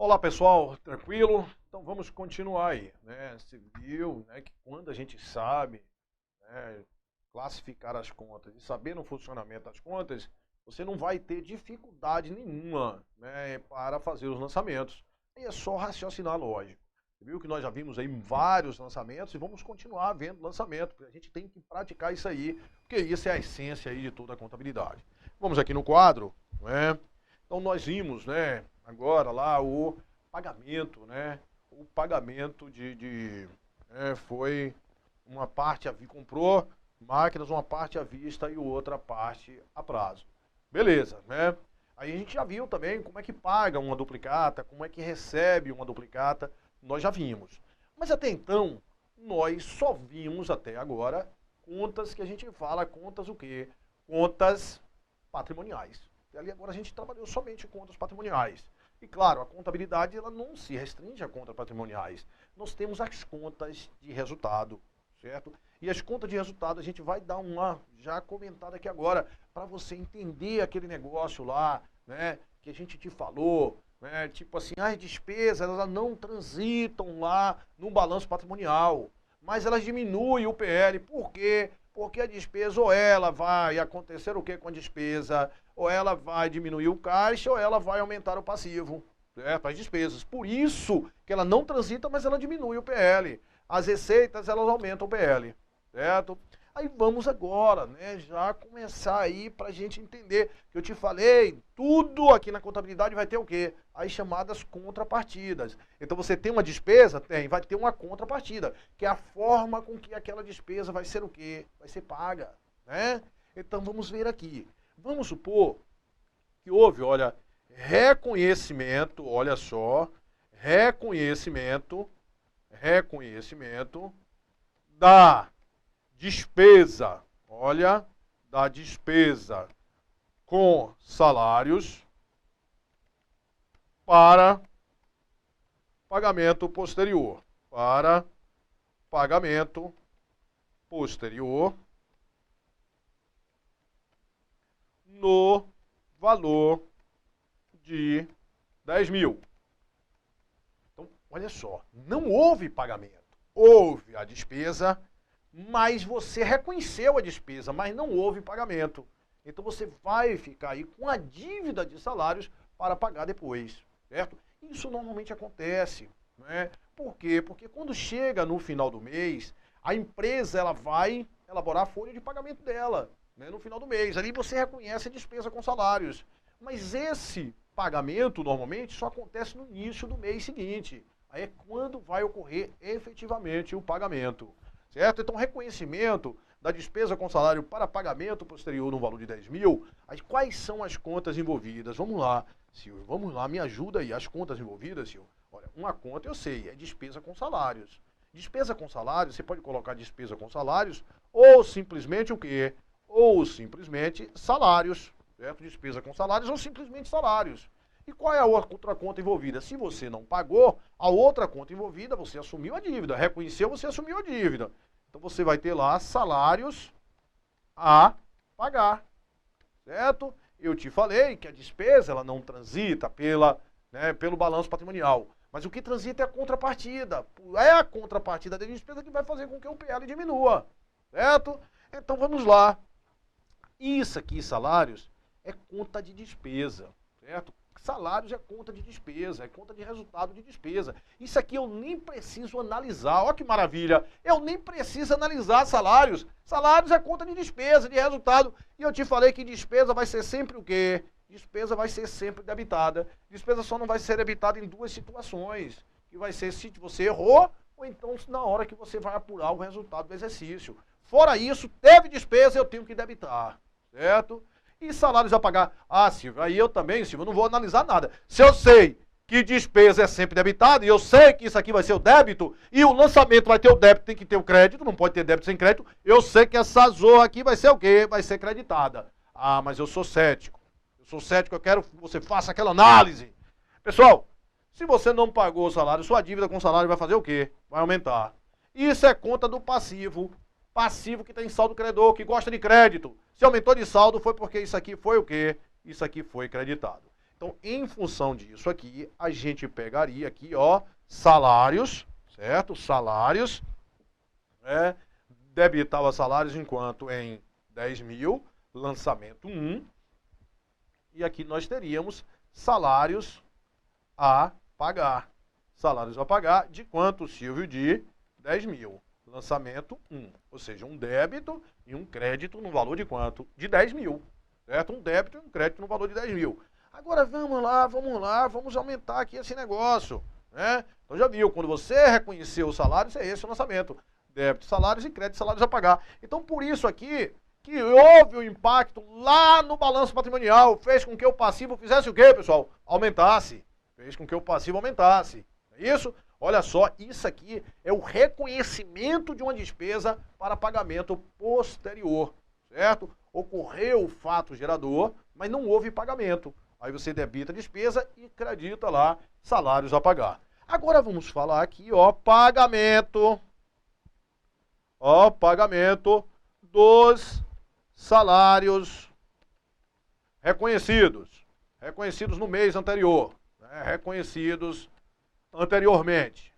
Olá pessoal, tranquilo? Então vamos continuar aí, né? Você viu, né, que quando a gente sabe, né, classificar as contas e saber no funcionamento das contas, você não vai ter dificuldade nenhuma, né, para fazer os lançamentos. Aí é só raciocinar lógico. Você viu que nós já vimos aí vários lançamentos e vamos continuar vendo lançamento, porque a gente tem que praticar isso aí, porque isso é a essência aí de toda a contabilidade. Vamos aqui no quadro, né? Então nós vimos, né, agora lá o pagamento, né? O pagamento foi uma parte comprou máquinas, uma parte à vista e outra parte a prazo. Beleza, né? Aí a gente já viu também como é que paga uma duplicata, como é que recebe uma duplicata, nós já vimos. Mas até então, nós só vimos até agora contas que a gente fala, contas o quê? Contas patrimoniais. E ali agora a gente trabalhou somente contas patrimoniais. E claro, a contabilidade ela não se restringe a contas patrimoniais. Nós temos as contas de resultado, certo? E as contas de resultado a gente vai dar uma já comentada aqui agora, para você entender aquele negócio lá, né, que a gente te falou, né, tipo assim, as despesas elas não transitam lá no balanço patrimonial, mas elas diminuem o PL. Por quê? Porque a despesa ou ela vai acontecer o que com a despesa? Ou ela vai diminuir o caixa ou ela vai aumentar o passivo, certo? As despesas. Por isso que ela não transita, mas ela diminui o PL. As receitas, elas aumentam o PL, certo? Aí vamos agora, né, já começar aí para a gente entender, que eu te falei, tudo aqui na contabilidade vai ter o quê? As chamadas contrapartidas. Então você tem uma despesa? Tem, vai ter uma contrapartida, que é a forma com que aquela despesa vai ser o quê? Vai ser paga, né? Então vamos ver aqui. Vamos supor que houve, olha, reconhecimento, olha só, reconhecimento da despesa, olha, da despesa com salários para pagamento posterior, no valor de 10 mil. Então, olha só, não houve pagamento, houve a despesa, mas você reconheceu a despesa, mas não houve pagamento. Então você vai ficar aí com a dívida de salários para pagar depois, certo? Isso normalmente acontece, né? Por quê? Porque quando chega no final do mês, a empresa ela vai elaborar a folha de pagamento dela, né, no final do mês. Ali você reconhece a despesa com salários. Mas esse pagamento normalmente só acontece no início do mês seguinte. Aí é quando vai ocorrer efetivamente o pagamento. Certo? Então, reconhecimento da despesa com salário para pagamento posterior no valor de 10 mil, quais são as contas envolvidas? Vamos lá, Silvio, vamos lá, me ajuda aí. As contas envolvidas, Silvio. Olha, uma conta eu sei, é despesa com salários. Despesa com salários, você pode colocar despesa com salários ou simplesmente o quê? Ou simplesmente salários, certo? Despesa com salários ou simplesmente salários. E qual é a outra conta envolvida? Se você não pagou, a outra conta envolvida, você assumiu a dívida. Reconheceu, você assumiu a dívida. Então você vai ter lá salários a pagar, certo? Eu te falei que a despesa ela não transita pelo balanço patrimonial. Mas o que transita é a contrapartida. É a contrapartida da despesa que vai fazer com que o PL diminua, certo? Então vamos lá. Isso aqui, salários, é conta de despesa, certo? Salários é conta de despesa, é conta de resultado de despesa. Isso aqui eu nem preciso analisar. Olha que maravilha. Eu nem preciso analisar salários. Salários é conta de despesa, de resultado. E eu te falei que despesa vai ser sempre o quê? Despesa vai ser sempre debitada. Despesa só não vai ser debitada em duas situações. Que vai ser se você errou ou então na hora que você vai apurar o resultado do exercício. Fora isso, teve despesa, eu tenho que debitar, certo? E salários a pagar. Ah, Silvio, aí eu também, Silvio, eu não vou analisar nada. Se eu sei que despesa é sempre debitada, e eu sei que isso aqui vai ser o débito, e o lançamento vai ter o débito, tem que ter o crédito, não pode ter débito sem crédito, eu sei que essa zorra aqui vai ser o quê? Vai ser creditada. Ah, mas eu sou cético. Eu quero que você faça aquela análise. Pessoal, se você não pagou o salário, sua dívida com o salário vai fazer o quê? Vai aumentar. Isso é conta do passivo. Passivo que tem saldo credor, que gosta de crédito. Se aumentou de saldo foi porque isso aqui foi o quê? Isso aqui foi creditado. Então, em função disso aqui, a gente pegaria aqui, ó, salários, certo? Salários, debitava salários enquanto em 10.000, lançamento 1. E aqui nós teríamos salários a pagar. Salários a pagar de quanto, Silvio? De 10.000. Lançamento 1. Ou seja, um débito e um crédito no valor de quanto? De 10.000. Certo? Um débito e um crédito no valor de 10.000. Agora vamos lá, vamos aumentar aqui esse negócio. Né? Então já viu, quando você reconheceu os salários, é esse o lançamento. Débito, salários e crédito, salários a pagar. Então por isso aqui, que houve um impacto lá no balanço patrimonial, fez com que o passivo fizesse o quê, pessoal? Aumentasse. Fez com que o passivo aumentasse. É isso? Olha só, isso aqui é o reconhecimento de uma despesa para pagamento posterior, certo? Ocorreu o fato gerador, mas não houve pagamento. Aí você debita a despesa e acredita lá salários a pagar. Agora vamos falar aqui, ó, pagamento. Ó, pagamento dos salários reconhecidos. Reconhecidos no mês anterior. Né? Reconhecidos anteriormente.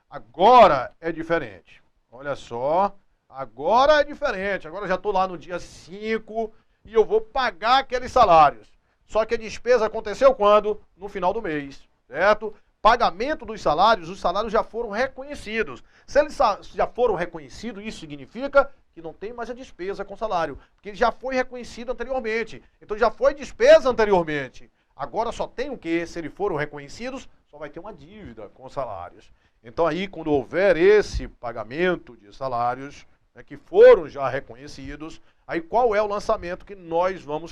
Agora é diferente. Olha só. Agora é diferente. Agora eu já estou lá no dia 5 e eu vou pagar aqueles salários. Só que a despesa aconteceu quando? No final do mês. Certo? Pagamento dos salários, os salários já foram reconhecidos. Se eles já foram reconhecidos, isso significa que não tem mais a despesa com salário. Porque ele já foi reconhecido anteriormente. Então já foi despesa anteriormente. Agora só tem o quê? Se eles foram reconhecidos, só vai ter uma dívida com salários. Então aí, quando houver esse pagamento de salários, né, que foram já reconhecidos, aí qual é o lançamento que nós vamos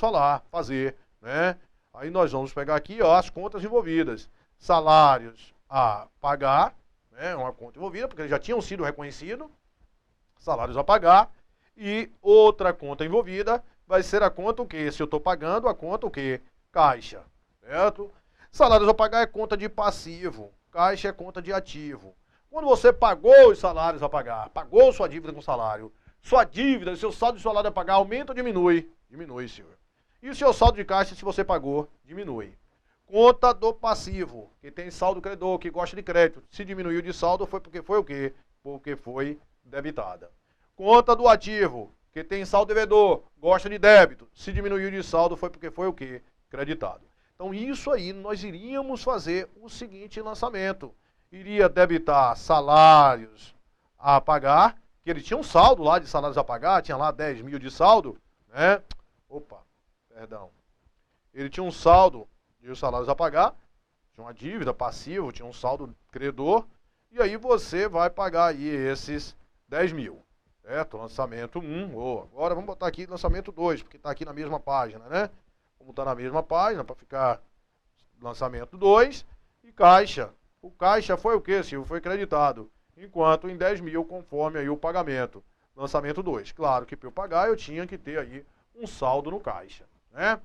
fazer, né? Aí nós vamos pegar aqui, ó, as contas envolvidas. Salários a pagar, né, uma conta envolvida, porque eles já tinham sido reconhecidos. Salários a pagar. E outra conta envolvida vai ser a conta o quê? Se eu estou pagando, a conta o quê? Caixa, certo? Salários a pagar é conta de passivo. Caixa é conta de ativo. Quando você pagou os salários a pagar, pagou sua dívida com salário, sua dívida, seu saldo de salário a pagar aumenta ou diminui? Diminui, senhor. E o seu saldo de caixa, se você pagou, diminui. Conta do passivo, que tem saldo credor, que gosta de crédito. Se diminuiu de saldo, foi porque foi o quê? Porque foi debitada. Conta do ativo, que tem saldo devedor, gosta de débito. Se diminuiu de saldo, foi porque foi o quê? Creditado. Então, isso aí, nós iríamos fazer o seguinte lançamento. Iria debitar salários a pagar, que ele tinha um saldo lá de salários a pagar, tinha lá 10.000 de saldo, né? Ele tinha um saldo de os salários a pagar, tinha uma dívida passiva, tinha um saldo credor, e aí você vai pagar aí esses 10.000, certo? Lançamento 1, agora vamos botar aqui lançamento 2, porque está aqui na mesma página, né? Vamos botar na mesma página para ficar lançamento 2 e caixa. O caixa foi o quê, Silvio? Foi creditado, enquanto em 10.000 conforme aí o pagamento. Lançamento 2. Claro que para eu pagar eu tinha que ter aí um saldo no caixa, né?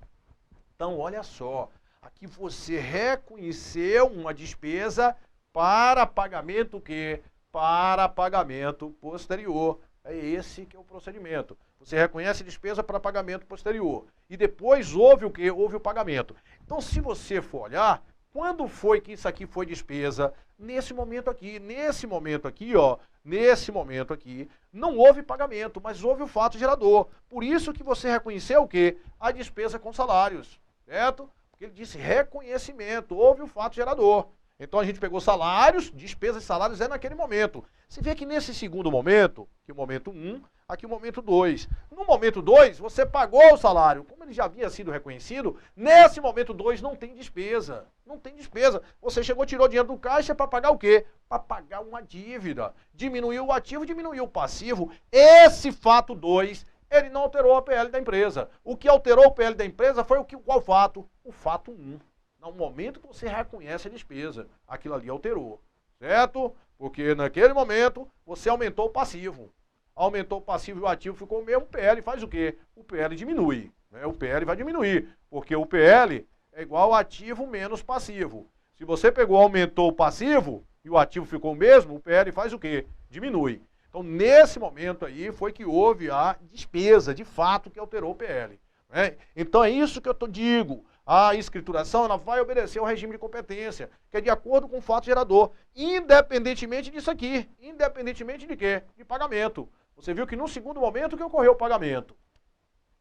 Então, olha só, aqui você reconheceu uma despesa para pagamento o quê? Para pagamento posterior. É esse que é o procedimento. Você reconhece despesa para pagamento posterior. E depois houve o quê? Houve o pagamento. Então, se você for olhar, quando foi que isso aqui foi despesa? Nesse momento aqui. Nesse momento aqui, ó. Nesse momento aqui, não houve pagamento, mas houve o fato gerador. Por isso que você reconheceu o quê? A despesa com salários. Certo? Porque ele disse reconhecimento, houve o fato gerador. Então a gente pegou salários, despesas e salários é naquele momento. Você vê que nesse segundo momento, que é o momento 1, aqui o momento 2. No momento 2, você pagou o salário. Como ele já havia sido reconhecido, nesse momento 2 não tem despesa. Não tem despesa. Você chegou, tirou dinheiro do caixa para pagar o quê? Para pagar uma dívida. Diminuiu o ativo, diminuiu o passivo. Esse fato 2, ele não alterou a PL da empresa. O que alterou o PL da empresa foi qual fato? O fato 1. No momento que você reconhece a despesa, aquilo ali alterou, certo? Porque naquele momento você aumentou o passivo. Aumentou o passivo e o ativo ficou o mesmo, o PL faz o quê? O PL diminui, né? O PL vai diminuir, porque o PL é igual ativo menos passivo. Se você pegou, aumentou o passivo e o ativo ficou o mesmo, o PL faz o quê? Diminui. Então, nesse momento aí, foi que houve a despesa, de fato, que alterou o PL. Né? Então, é isso que eu digo. A escrituração ela vai obedecer ao regime de competência, que é de acordo com o fato gerador, independentemente disso aqui. Independentemente de quê? De pagamento. Você viu que no segundo momento que ocorreu o pagamento.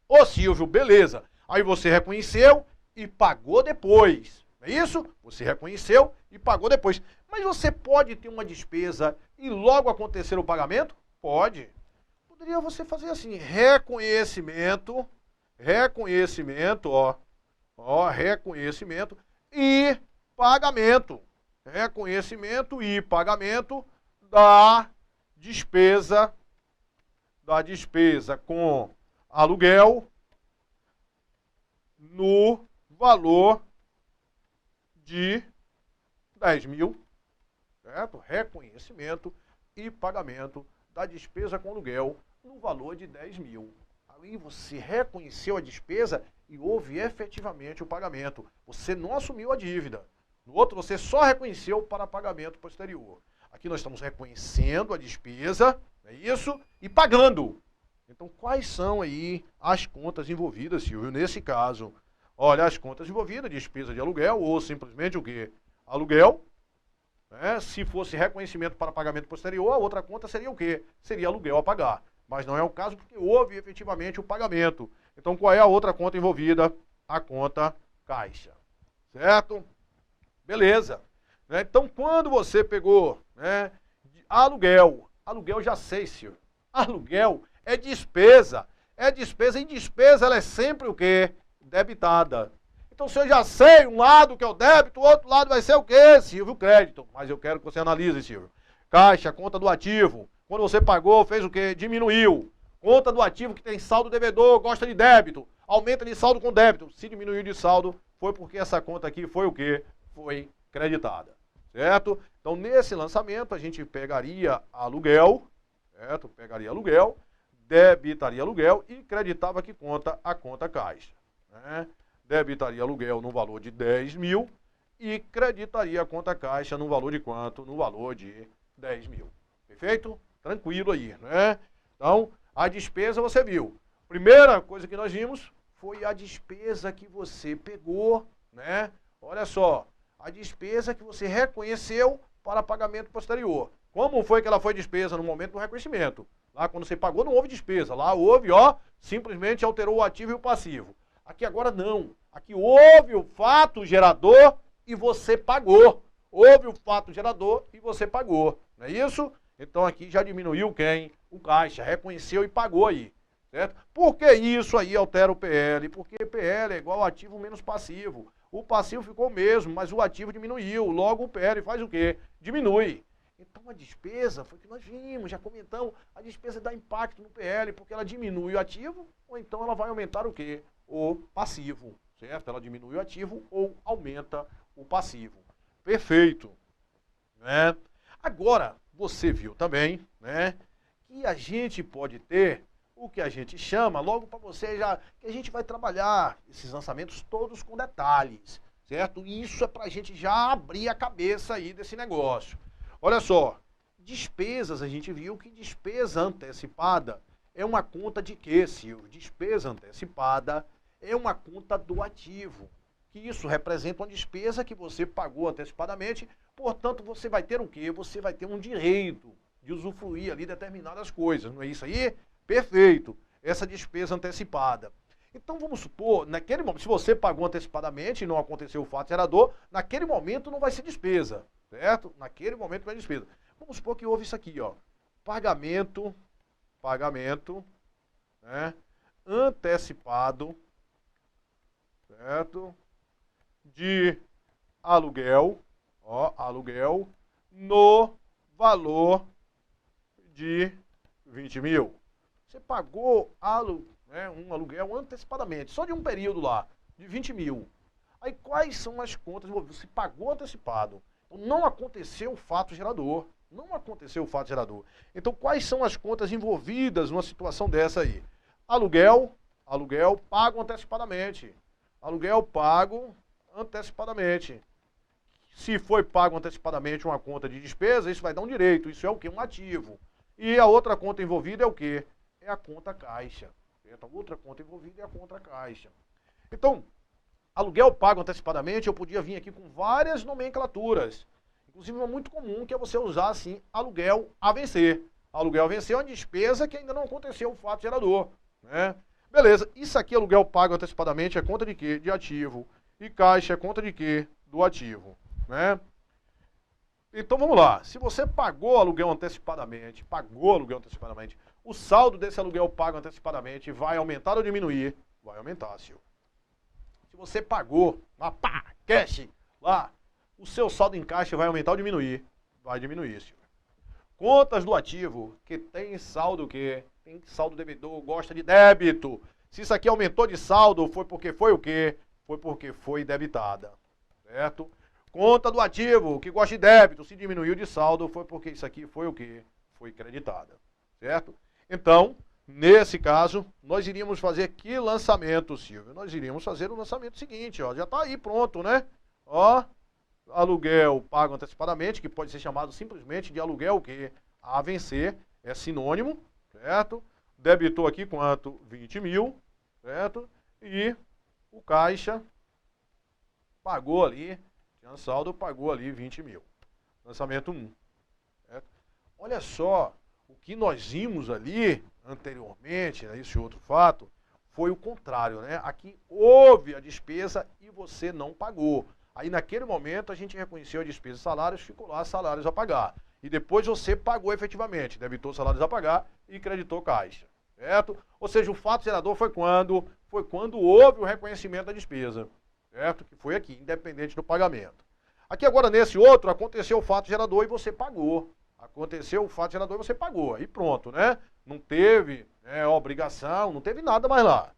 Ô Silvio, beleza. Aí você reconheceu e pagou depois. Não é isso? Você reconheceu e pagou depois. Mas você pode ter uma despesa e logo acontecer o pagamento? Pode. Poderia você fazer assim, reconhecimento, reconhecimento e pagamento. Reconhecimento e pagamento da despesa com aluguel no valor de 10 mil, certo? Reconhecimento e pagamento da despesa com aluguel no valor de 10 mil. Aí você reconheceu a despesa e houve efetivamente o pagamento. Você não assumiu a dívida. No outro, você só reconheceu para pagamento posterior. Aqui nós estamos reconhecendo a despesa, é isso, e pagando. Então, quais são aí as contas envolvidas, Silvio? Nesse caso, olha, as contas envolvidas, despesa de aluguel ou simplesmente o quê? Aluguel. Né? Se fosse reconhecimento para pagamento posterior, a outra conta seria o quê? Seria aluguel a pagar. Mas não é o caso porque houve efetivamente o pagamento. Então, qual é a outra conta envolvida? A conta caixa. Certo? Beleza. Né? Então, quando você pegou, né, aluguel já sei, Silvio. Aluguel é despesa. É despesa. E despesa ela é sempre o quê? Debitada. Então, se eu já sei um lado que é o débito, o outro lado vai ser o quê, Silvio? O crédito. Mas eu quero que você analise, Silvio. Caixa, conta do ativo. Quando você pagou, fez o quê? Diminuiu. Conta do ativo que tem saldo devedor, gosta de débito. Aumenta de saldo com débito. Se diminuiu de saldo, foi porque essa conta aqui foi o quê? Foi creditada. Certo? Então, nesse lançamento, a gente pegaria aluguel, certo? Pegaria aluguel, debitaria aluguel e creditava que conta a conta caixa. Né? Debitaria aluguel no valor de 10 mil e creditaria a conta caixa no valor de quanto? No valor de 10 mil. Perfeito? Tranquilo aí, né? Então, a despesa você viu. Primeira coisa que nós vimos foi a despesa que você pegou, né? Olha só, a despesa que você reconheceu para pagamento posterior. Como foi que ela foi despesa no momento do reconhecimento? Lá quando você pagou não houve despesa, lá houve, ó, simplesmente alterou o ativo e o passivo. Aqui agora não, aqui houve o fato gerador e você pagou. Houve o fato gerador e você pagou, não é isso? Então aqui já diminuiu quem? O caixa, reconheceu e pagou aí, certo? Por que isso aí altera o PL? Porque PL é igual ativo menos passivo. O passivo ficou o mesmo, mas o ativo diminuiu. Logo o PL faz o quê? Diminui. Então a despesa, foi o que nós vimos, já comentamos, a despesa dá impacto no PL, porque ela diminui o ativo, ou então ela vai aumentar o quê? O passivo, certo? Ela diminui o ativo ou aumenta o passivo. Perfeito. Né? Agora, você viu também, né, que a gente pode ter o que a gente chama, logo para você já, que a gente vai trabalhar esses lançamentos todos com detalhes, certo? E isso é para a gente já abrir a cabeça aí desse negócio. Olha só, despesas, a gente viu que despesa antecipada é uma conta de quê, Silvio? Despesa antecipada é uma conta do ativo. Que isso representa uma despesa que você pagou antecipadamente, portanto, você vai ter o quê? Você vai ter um direito de usufruir ali determinadas coisas, não é isso aí? Perfeito. Essa despesa antecipada. Então, vamos supor, naquele momento, se você pagou antecipadamente e não aconteceu o fato gerador, naquele momento não vai ser despesa, certo? Naquele momento não é despesa. Vamos supor que houve isso aqui, ó. Pagamento, né, antecipado, certo? De aluguel, ó, aluguel no valor de 20 mil. Você pagou um aluguel antecipadamente, só de um período lá, de 20 mil. Aí quais são as contas? Você pagou antecipado. Então, não aconteceu o fato gerador. Não aconteceu o fato gerador. Então, quais são as contas envolvidas numa situação dessa aí? Aluguel pago antecipadamente. Aluguel pago antecipadamente. Se foi pago antecipadamente uma conta de despesa, isso vai dar um direito. Isso é o quê? Um ativo. E a outra conta envolvida é o quê? É a conta caixa. A outra conta envolvida é a conta caixa. Então, aluguel pago antecipadamente, eu podia vir aqui com várias nomenclaturas. Inclusive, uma muito comum que é você usar assim, aluguel a vencer. Aluguel a vencer é uma despesa que ainda não aconteceu o fato gerador, né? Beleza, isso aqui, aluguel pago antecipadamente, é conta de quê? De ativo. E caixa é conta de quê? Do ativo, né? Então vamos lá, se você pagou aluguel antecipadamente, o saldo desse aluguel pago antecipadamente vai aumentar ou diminuir? Vai aumentar, Silvio. Se você pagou, cash, lá, o seu saldo em caixa vai aumentar ou diminuir? Vai diminuir, Silvio. Contas do ativo, que tem saldo o quê? Tem saldo devedor, gosta de débito. Se isso aqui aumentou de saldo, foi porque foi o quê? Foi porque foi debitada, certo? Conta do ativo, que gosta de débito, se diminuiu de saldo, foi porque isso aqui foi o quê? Foi creditada, certo? Então, nesse caso, nós iríamos fazer que lançamento, Silvio? Nós iríamos fazer o lançamento seguinte, ó, já está aí pronto, né? Ó, aluguel pago antecipadamente, que pode ser chamado simplesmente de aluguel que a vencer, é sinônimo, certo? Debitou aqui quanto? 20 mil, certo? E o caixa pagou ali, tinha saldo, pagou ali 20 mil. Lançamento 1. Certo? Olha só, o que nós vimos ali anteriormente, né, esse outro fato, foi o contrário, né? Aqui houve a despesa e você não pagou. Aí naquele momento a gente reconheceu a despesa de salários, ficou lá salários a pagar. E depois você pagou efetivamente, debitou salários a pagar e creditou caixa, certo? Ou seja, o fato gerador foi quando? Foi quando houve o reconhecimento da despesa, certo? Que foi aqui, independente do pagamento. Aqui agora nesse outro, aconteceu o fato gerador e você pagou. Aconteceu o fato gerador e você pagou. Aí pronto, né? Não teve obrigação, não teve nada mais lá.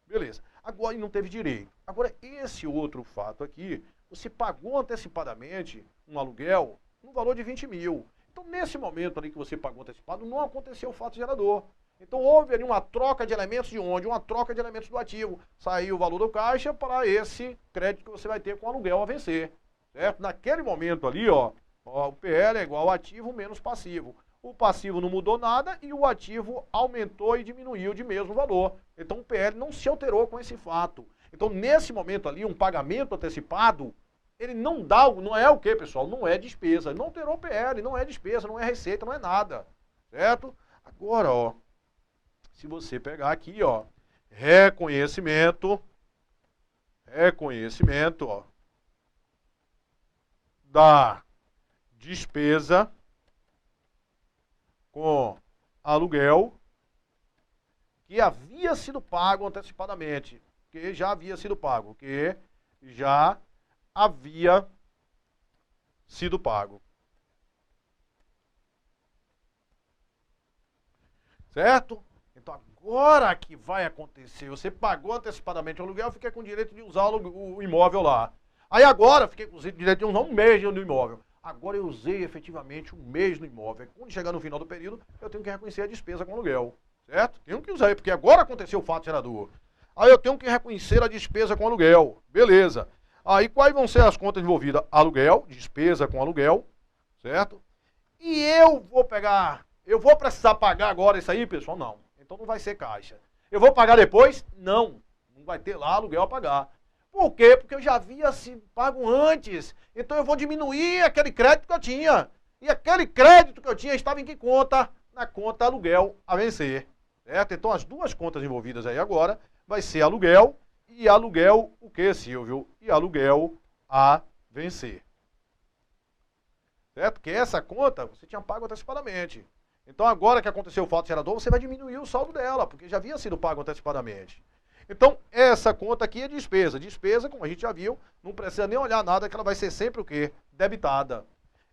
Beleza. Agora, e não teve direito. Agora, esse outro fato aqui, você pagou antecipadamente um aluguel no valor de 20 mil. Então, nesse momento ali que você pagou antecipado, não aconteceu o fato gerador. Então, houve ali uma troca de elementos de onde? Uma troca de elementos do ativo. Saiu o valor do caixa para esse crédito que você vai ter com o aluguel a vencer. Certo? Naquele momento ali, ó, o PL é igual ao ativo menos passivo. O passivo não mudou nada e o ativo aumentou e diminuiu de mesmo valor. Então, o PL não se alterou com esse fato. Então, nesse momento ali, um pagamento antecipado, ele não dá, não é o quê, pessoal? Não é despesa. Não alterou o PL, não é despesa, não é receita, não é nada. Certo? Agora, ó, se você pegar aqui, ó, reconhecimento, ó, da despesa com aluguel que havia sido pago antecipadamente, que já havia sido pago, certo? Então agora que vai acontecer, você pagou antecipadamente o aluguel, fica com o direito de usar o imóvel lá. Aí agora, fiquei com o direito de usar um mês no imóvel. Agora eu usei efetivamente um mês no imóvel. Quando chegar no final do período, eu tenho que reconhecer a despesa com aluguel. Certo? Tenho que usar, porque agora aconteceu o fato gerador. Aí eu tenho que reconhecer a despesa com aluguel. Beleza. Aí quais vão ser as contas envolvidas? Aluguel, despesa com aluguel, certo? E eu vou precisar pagar agora isso aí, pessoal? Não. Então não vai ser caixa. Eu vou pagar depois? Não. Não vai ter lá aluguel a pagar. Por quê? Porque eu já havia sido pago antes. Então eu vou diminuir aquele crédito que eu tinha. E aquele crédito que eu tinha estava em que conta? Na conta aluguel a vencer. Certo? Então as duas contas envolvidas aí agora vai ser aluguel e aluguel o que, Silvio? E aluguel a vencer. Certo? Porque essa conta você tinha pago antecipadamente. Então agora que aconteceu o fato gerador, você vai diminuir o saldo dela, porque já havia sido pago antecipadamente. Então, essa conta aqui é despesa. Despesa, como a gente já viu, não precisa nem olhar nada, que ela vai ser sempre o quê? Debitada.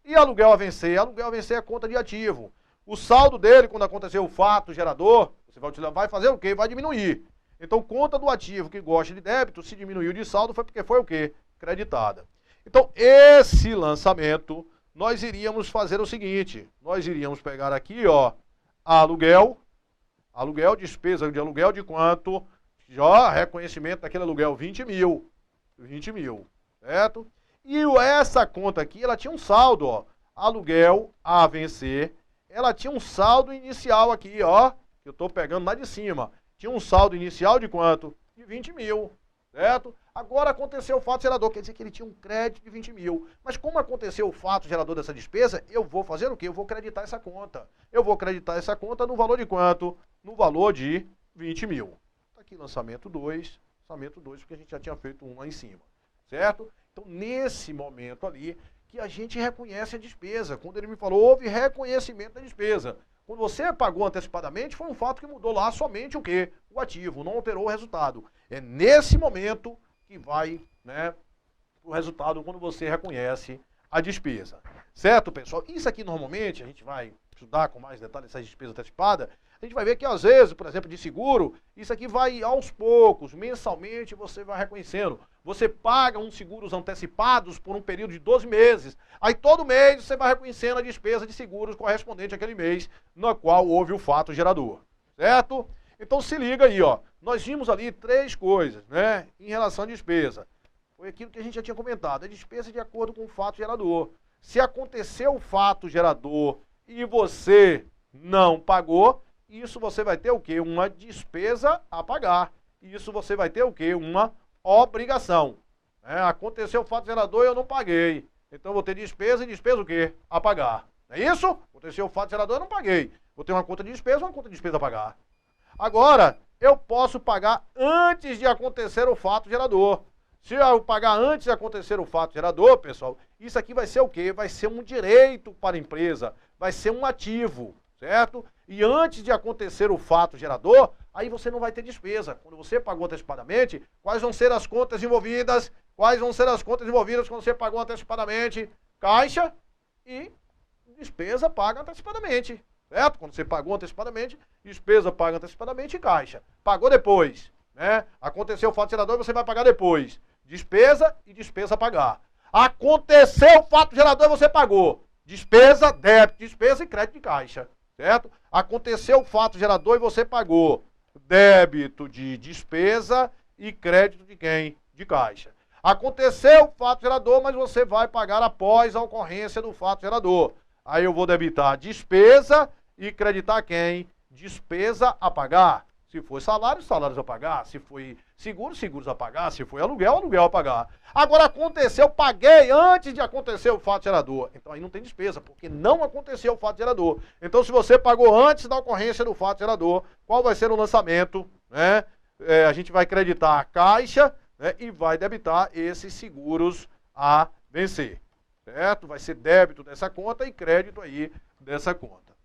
E aluguel a vencer? Aluguel a vencer é a conta de ativo. O saldo dele, quando acontecer o fato gerador, você vai fazer o quê? Vai diminuir. Então, conta do ativo que gosta de débito, se diminuiu de saldo, foi porque foi o quê? Creditada. Então, esse lançamento, nós iríamos fazer o seguinte. Nós iríamos pegar aqui, ó, aluguel, despesa de aluguel de quanto? Já reconhecimento daquele aluguel, 20 mil, certo? E essa conta aqui, ela tinha um saldo, ó, aluguel a vencer, ela tinha um saldo inicial aqui, ó, que eu estou pegando lá de cima, tinha um saldo inicial de quanto? De 20 mil, certo? Agora aconteceu o fato gerador, quer dizer que ele tinha um crédito de 20 mil. Mas como aconteceu o fato gerador dessa despesa, eu vou fazer o quê? Eu vou creditar essa conta. Eu vou creditar essa conta no valor de quanto? No valor de 20 mil. Tá aqui lançamento 2, porque a gente já tinha feito um lá em cima, certo? Então, nesse momento ali, que a gente reconhece a despesa. Quando ele me falou, houve reconhecimento da despesa. Quando você pagou antecipadamente, foi um fato que mudou lá somente o quê? O ativo, não alterou o resultado. É nesse momento que vai, né, o resultado quando você reconhece a despesa. Certo, pessoal? Isso aqui, normalmente, a gente vai estudar com mais detalhes essas despesas antecipadas. A gente vai ver que, às vezes, por exemplo, de seguro, isso aqui vai aos poucos, mensalmente, você vai reconhecendo. Você paga uns seguros antecipados por um período de 12 meses. Aí, todo mês, você vai reconhecendo a despesa de seguros correspondente àquele mês no qual houve o fato gerador. Certo? Então, se liga aí, ó. Nós vimos ali 3 coisas, né, em relação à despesa. Foi aquilo que a gente já tinha comentado. A despesa de acordo com o fato gerador. Se aconteceu o fato gerador e você não pagou, isso você vai ter o quê? Uma despesa a pagar. Isso você vai ter o quê? Uma obrigação. Aconteceu o fato gerador e eu não paguei. Então eu vou ter despesa e despesa o quê? A pagar. Não é isso? Aconteceu o fato gerador e eu não paguei. Vou ter uma conta de despesa e uma conta de despesa a pagar. Agora, eu posso pagar antes de acontecer o fato gerador. Se eu pagar antes de acontecer o fato gerador, pessoal, isso aqui vai ser o quê? Vai ser um direito para a empresa, vai ser um ativo, certo? E antes de acontecer o fato gerador, aí você não vai ter despesa. Quando você pagou antecipadamente, quais vão ser as contas envolvidas? Quais vão ser as contas envolvidas quando você pagou antecipadamente? Caixa e despesa paga antecipadamente. Certo? Quando você pagou antecipadamente, despesa paga antecipadamente e caixa. Pagou depois, né? Aconteceu o fato gerador, você vai pagar depois. Despesa e despesa a pagar. Aconteceu o fato gerador e você pagou. Despesa, débito, despesa e crédito de caixa. Certo? Aconteceu o fato gerador e você pagou. Débito de despesa e crédito de quem? De caixa. Aconteceu o fato gerador, mas você vai pagar após a ocorrência do fato gerador. Aí eu vou debitar despesa e creditar quem? Despesa a pagar. Se for salário, salários a pagar. Se foi seguro, seguros a pagar. Se foi aluguel, aluguel a pagar. Agora aconteceu, paguei antes de acontecer o fato gerador. Então aí não tem despesa, porque não aconteceu o fato gerador. Então se você pagou antes da ocorrência do fato gerador, qual vai ser o lançamento? Né? A gente vai creditar a caixa, né, e vai debitar esses seguros a vencer. Certo? Vai ser débito dessa conta e crédito aí dessa conta.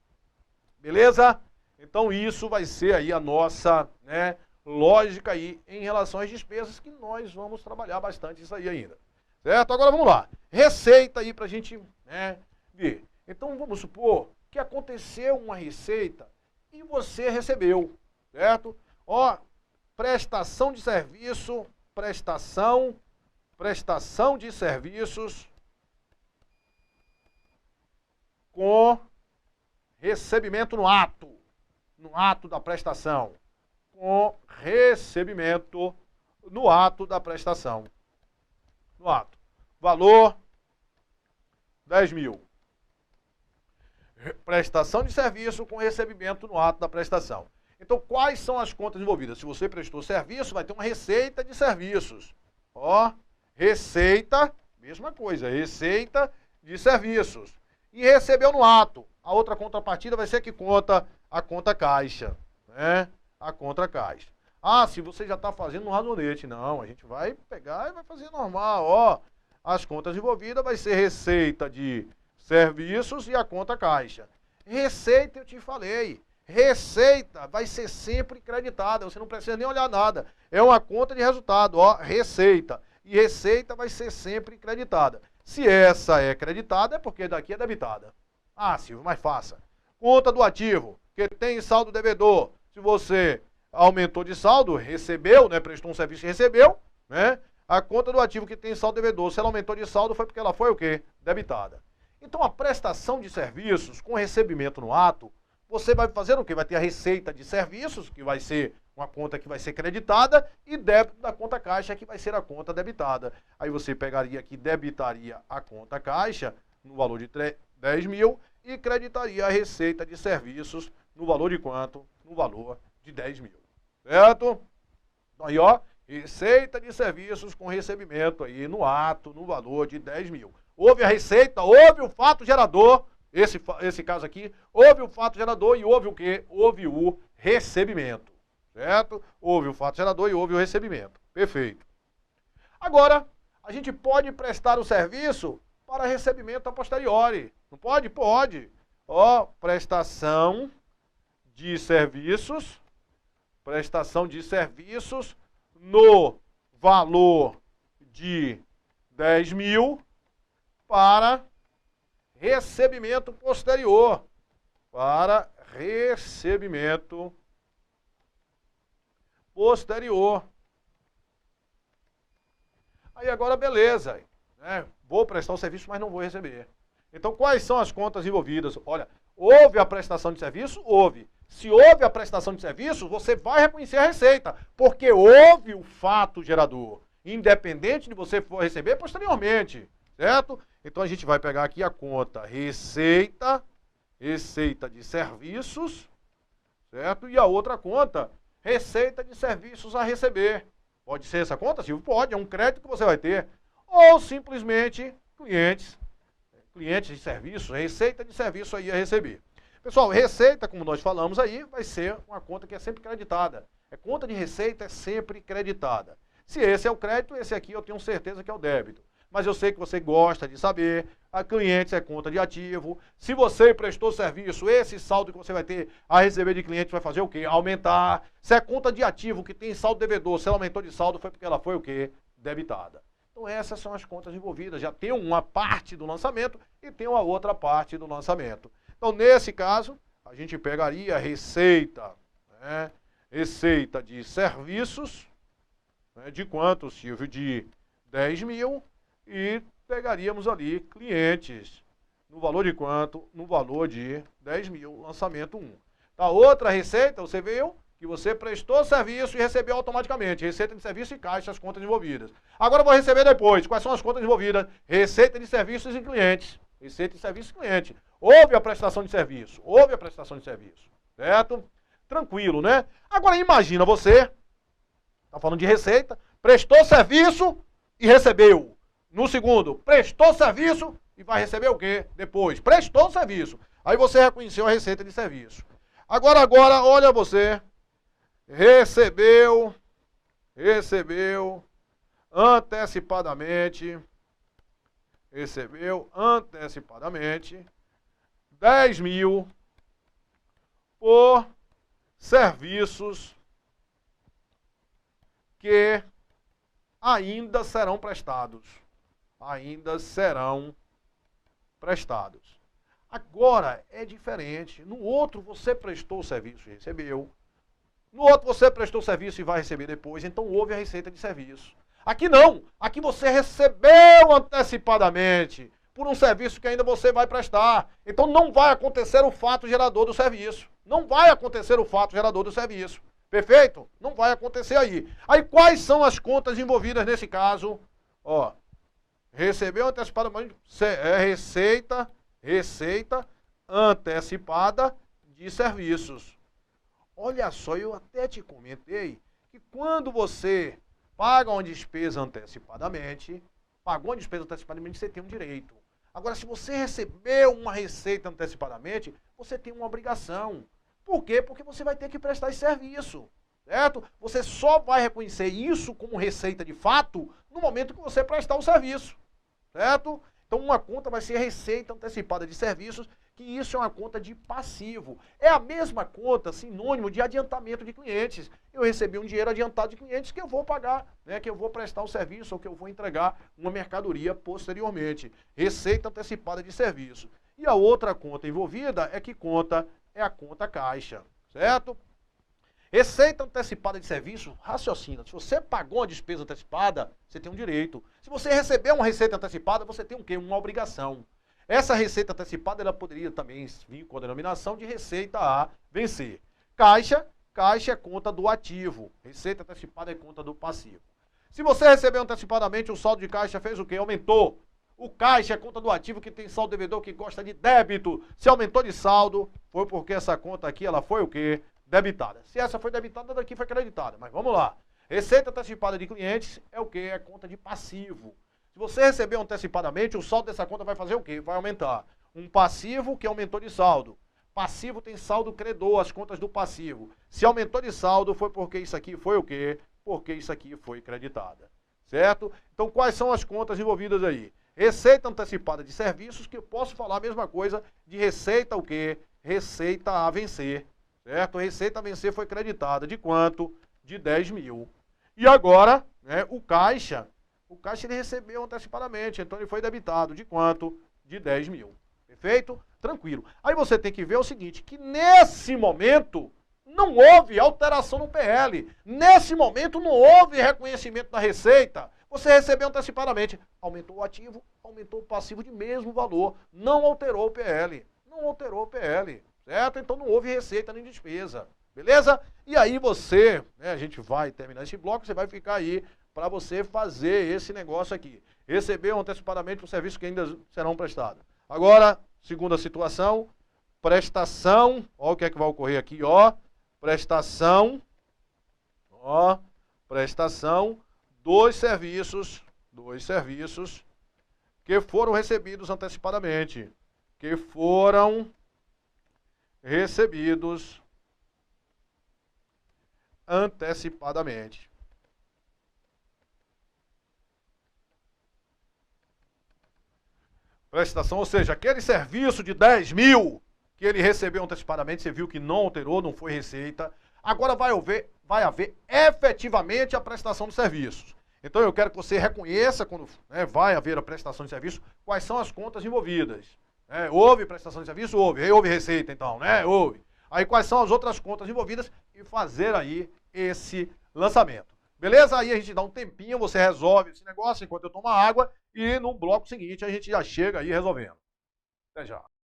Beleza? Então isso vai ser aí a nossa, né, lógica aí em relação às despesas, que nós vamos trabalhar bastante isso aí ainda. Certo? Agora vamos lá. Receita aí pra gente, né, ver. Então vamos supor que aconteceu uma receita e você recebeu, certo? Ó, prestação de serviço, prestação de serviços com recebimento no ato da prestação, com recebimento no ato da prestação, no ato, valor 10 mil, prestação de serviço com recebimento no ato da prestação. Então, quais são as contas envolvidas? Se você prestou serviço, vai ter uma receita de serviços. Ó, receita, mesma coisa, receita de serviços. E recebeu no ato. A outra contrapartida vai ser que conta? A conta caixa, né? A conta caixa. Ah, se você já está fazendo um razonete. Não, a gente vai pegar e vai fazer normal. Ó, as contas envolvidas vai ser receita de serviços e a conta caixa. Receita, eu te falei. Receita vai ser sempre creditada, você não precisa nem olhar nada. É uma conta de resultado, ó, receita. E receita vai ser sempre creditada. Se essa é creditada, é porque daqui é debitada. Ah, Silvio, mas faça. Conta do ativo, que tem saldo devedor. Se você aumentou de saldo, recebeu, né, prestou um serviço e recebeu, né? A conta do ativo que tem saldo devedor, se ela aumentou de saldo, foi porque ela foi o quê? Debitada. Então, a prestação de serviços com recebimento no ato, você vai fazer o quê? Vai ter a receita de serviços, que vai ser uma conta que vai ser creditada, e débito da conta caixa, que vai ser a conta debitada. Aí você pegaria aqui, debitaria a conta caixa no valor de 10 mil e creditaria a receita de serviços no valor de quanto? No valor de 10 mil. Certo? Então aí, ó, Receita de serviços com recebimento aí no ato, no valor de 10 mil. Houve a receita, houve o fato gerador, esse caso aqui, houve o fato gerador e houve o quê? Houve o recebimento, certo? Houve o fato gerador e houve o recebimento. Perfeito. Agora, a gente pode prestar o serviço para recebimento a posteriori. Não pode? Pode. Ó, prestação de serviços no valor de 10 mil para recebimento posterior. Para recebimento posterior. Aí agora, beleza, né? Vou prestar o serviço, mas não vou receber. Então, quais são as contas envolvidas? Olha, houve a prestação de serviço? Houve. Se houve a prestação de serviço, você vai reconhecer a receita, porque houve o fato gerador, independente de você for receber posteriormente, certo? Então, a gente vai pegar aqui a conta receita de serviços, certo? E a outra conta, receita de serviços a receber. Pode ser essa conta, Silvio? Pode, é um crédito que você vai ter. Ou simplesmente clientes de serviço, receita de serviço aí a receber. Pessoal, receita, como nós falamos aí, vai ser uma conta que é sempre creditada. Conta de receita é sempre creditada. Se esse é o crédito, esse aqui eu tenho certeza que é o débito. Mas eu sei que você gosta de saber, a clientes é conta de ativo. Se você prestou serviço, esse saldo que você vai ter a receber de cliente vai fazer o quê? Aumentar. Se é conta de ativo que tem saldo devedor, se ela aumentou de saldo, foi porque ela foi o quê? Debitada. Então essas são as contas envolvidas. Já tem uma parte do lançamento e tem uma outra parte do lançamento. Então nesse caso, a gente pegaria a receita, né? Receita de serviços, né? De quanto, Silvio? De 10 mil. E pegaríamos ali clientes, no valor de quanto? No valor de 10 mil, lançamento 1. Tá, outra receita, você viu que você prestou serviço e recebeu automaticamente. Receita de serviço e caixa, as contas envolvidas. Agora eu vou receber depois. Quais são as contas envolvidas? Receita de serviços e clientes. Receita de serviço e cliente. Houve a prestação de serviço. Houve a prestação de serviço. Certo? Tranquilo, né? Agora imagina você, tá falando de receita, prestou serviço e recebeu. No segundo, prestou serviço e vai receber o quê? Depois, prestou serviço. Aí você reconheceu a receita de serviço. Agora, olha você, recebeu antecipadamente 10 mil por serviços que ainda serão prestados. Agora é diferente. No outro você prestou o serviço e recebeu. No outro você prestou o serviço e vai receber depois. Então houve a receita de serviço. Aqui não. Aqui você recebeu antecipadamente por um serviço que ainda você vai prestar. Então não vai acontecer o fato gerador do serviço. Não vai acontecer o fato gerador do serviço. Perfeito? Não vai acontecer aí. Aí quais são as contas envolvidas nesse caso? Ó, recebeu antecipadamente, receita antecipada de serviços. Olha só, eu até te comentei que quando você paga uma despesa antecipadamente, você tem um direito. Agora, se você recebeu uma receita antecipadamente, você tem uma obrigação. Por quê? Porque você vai ter que prestar esse serviço, certo? Você só vai reconhecer isso como receita de fato no momento que você prestar o serviço, certo? Então, uma conta vai ser receita antecipada de serviços, que isso é uma conta de passivo. É a mesma conta, sinônimo de adiantamento de clientes. Eu recebi um dinheiro adiantado de clientes que eu vou pagar, né, que eu vou prestar o serviço ou que eu vou entregar uma mercadoria posteriormente. Receita antecipada de serviço. E a outra conta envolvida é a conta caixa, certo? Receita antecipada de serviço, raciocina. Se você pagou uma despesa antecipada, você tem um direito. Se você recebeu uma receita antecipada, você tem um quê? Uma obrigação. Essa receita antecipada, ela poderia também vir com a denominação de receita a vencer. Caixa é conta do ativo. Receita antecipada é conta do passivo. Se você recebeu antecipadamente, o saldo de caixa fez o quê? Aumentou. O caixa é conta do ativo que tem saldo devedor que gosta de débito. Se aumentou de saldo, foi porque essa conta aqui, ela foi o quê? Debitada. Se essa foi debitada, daqui foi creditada. Mas vamos lá. Receita antecipada de clientes é o quê? É conta de passivo. Se você receber antecipadamente, o saldo dessa conta vai fazer o quê? Vai aumentar. Um passivo que aumentou de saldo. Passivo tem saldo credor, as contas do passivo. Se aumentou de saldo, foi porque isso aqui foi o quê? Porque isso aqui foi creditada. Certo? Então, quais são as contas envolvidas aí? Receita antecipada de serviços, que eu posso falar a mesma coisa de receita o quê? Receita a vencer. Certo? Receita a vencer foi creditada. De quanto? De 10 mil. E agora, né, o caixa ele recebeu antecipadamente, então ele foi debitado. De quanto? De 10 mil. Perfeito? Tranquilo. Aí você tem que ver o seguinte, que nesse momento não houve alteração no PL. Nesse momento não houve reconhecimento da receita. Você recebeu antecipadamente. Aumentou o ativo, aumentou o passivo de mesmo valor. Não alterou o PL. Não alterou o PL. Certo? Então não houve receita nem despesa. Beleza? E aí você, né, a gente vai terminar esse bloco, você vai ficar aí para você fazer esse negócio aqui. Recebeu antecipadamente o serviço que ainda serão prestados. Agora, segunda situação, prestação, ó o que é que vai ocorrer aqui, ó, prestação dos serviços que foram recebidos antecipadamente, Prestação, ou seja, aquele serviço de 10 mil que ele recebeu antecipadamente, você viu que não alterou, não foi receita. Agora vai haver efetivamente a prestação de serviços. Então eu quero que você reconheça, quando vai haver a prestação de serviço, quais são as contas envolvidas. Houve prestação de serviço? Houve. Houve receita então, né? Houve. Aí quais são as outras contas envolvidas e fazer aí esse lançamento. Beleza? Aí a gente dá um tempinho, você resolve esse negócio enquanto eu tomo água e no bloco seguinte a gente já chega aí resolvendo. Até já.